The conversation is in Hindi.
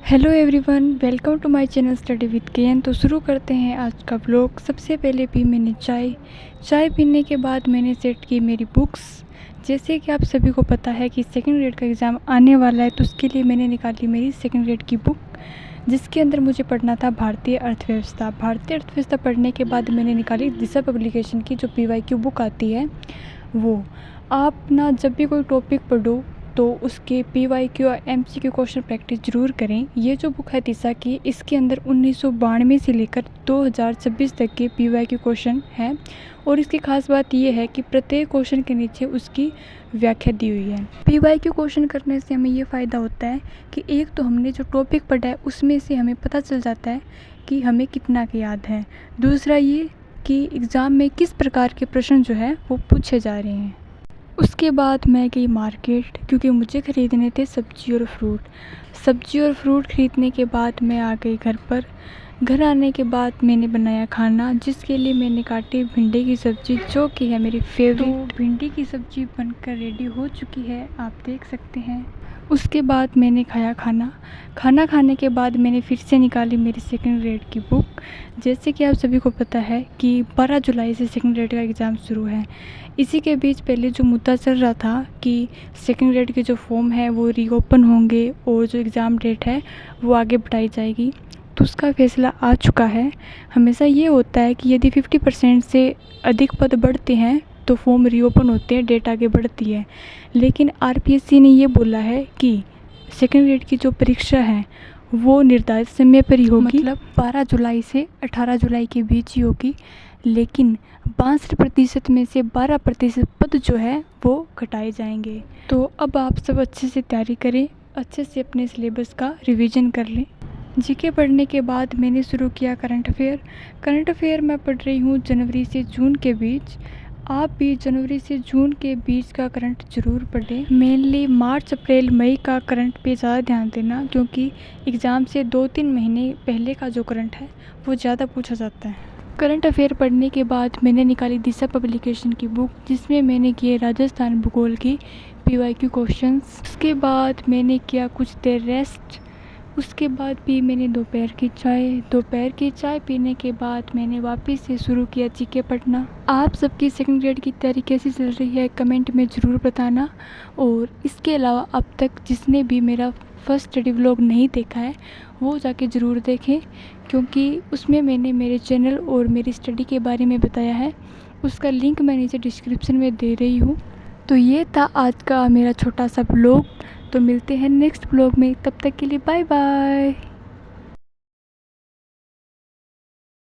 Hello everyone, welcome to my channel study with KN. तो शुरू करते हैं आज का ब्लॉग। सबसे पहले पी मैंने चाय पीने के बाद मैंने सेट की मेरी बुक्स। जैसे कि आप सभी को पता है कि सेकंड ग्रेड का एग्ज़ाम आने वाला है, तो उसके लिए मैंने निकाली मेरी सेकंड ग्रेड की बुक, जिसके अंदर मुझे पढ़ना था भारतीय अर्थव्यवस्था। भारतीय अर्थव्यवस्था पढ़ने के बाद मैंने निकाली दिशा पब्लिकेशन की जो PYQ बुक आती है वो। आप ना जब भी कोई टॉपिक पढ़ो तो उसके PYQ और MCQ क्वेश्चन प्रैक्टिस ज़रूर करें। ये जो बुक है दिशा की, इसके अंदर 1992 से लेकर 2026 तक के PYQ क्वेश्चन हैं। और इसकी खास बात ये है कि प्रत्येक क्वेश्चन के नीचे उसकी व्याख्या दी हुई है। PYQ क्वेश्चन करने से हमें ये फ़ायदा होता है कि एक तो हमने जो टॉपिक पढ़ा है उसमें से हमें पता चल जाता है कि हमें कितना के याद है। दूसरा ये कि एग्ज़ाम में किस प्रकार के प्रश्न जो है वो पूछे जा रहे हैं। उसके बाद मैं गई मार्केट, क्योंकि मुझे ख़रीदने थे सब्ज़ी और फ्रूट ख़रीदने के बाद मैं आ गई घर पर। घर आने के बाद मैंने बनाया खाना, जिसके लिए मैंने काटी भिंडी की सब्ज़ी, जो कि है मेरी फेवरेट। तो भिंडी की सब्ज़ी बनकर रेडी हो चुकी है, आप देख सकते हैं। उसके बाद मैंने खाया खाना खाने के बाद मैंने फिर से निकाली मेरी सेकंड ग्रेड की बुक। जैसे कि आप सभी को पता है कि 12 जुलाई से सेकंड ग्रेड का एग्ज़ाम शुरू है। इसी के बीच पहले जो मुद्दा चल रहा था कि सेकंड ग्रेड के जो फॉर्म है वो रीओपन होंगे और जो एग्ज़ाम डेट है वो आगे बढ़ाई जाएगी, तो उसका फ़ैसला आ चुका है। हमेशा ये होता है कि यदि 50% से अधिक पद बढ़ते हैं तो फॉर्म रीओपन होते हैं, डेट आगे बढ़ती है। लेकिन RPSC ने ये बोला है कि सेकंड ग्रेड की जो परीक्षा है वो निर्धारित समय पर ही होगी, मतलब 12 जुलाई से 18 जुलाई के बीच ही होगी। लेकिन 62% में से 12% पद जो है वो घटाए जाएंगे। तो अब आप सब अच्छे से तैयारी करें, अच्छे से अपने सिलेबस का रिवीजन कर लें। GK पढ़ने के बाद मैंने शुरू किया करंट अफेयर मैं पढ़ रही हूँ जनवरी से जून के बीच। आप भी जनवरी से जून के बीच का करंट ज़रूर पढ़ें। मेनली मार्च अप्रैल मई का करंट पे ज़्यादा ध्यान देना, क्योंकि एग्ज़ाम से 2-3 महीने पहले का जो करंट है वो ज़्यादा पूछा जाता है। करंट अफेयर पढ़ने के बाद मैंने निकाली दिशा पब्लिकेशन की बुक, जिसमें मैंने किए राजस्थान भूगोल की PYQ क्वेश्चंस। उसके बाद मैंने किया कुछ देर रेस्ट। उसके बाद भी मैंने दोपहर की चाय पीने के बाद मैंने वापस से शुरू किया GK पढ़ना। आप सबकी सेकंड ग्रेड की तैयारी कैसी चल रही है कमेंट में ज़रूर बताना। और इसके अलावा अब तक जिसने भी मेरा फर्स्ट स्टडी व्लॉग नहीं देखा है वो जाके ज़रूर देखें, क्योंकि उसमें मैंने मेरे चैनल और मेरी स्टडी के बारे में बताया है। उसका लिंक मैं नीचे डिस्क्रिप्शन में दे रही हूँ। तो ये था आज का मेरा छोटा सा ब्लॉग। तो मिलते हैं नेक्स्ट ब्लॉग में, तब तक के लिए बाय बाय।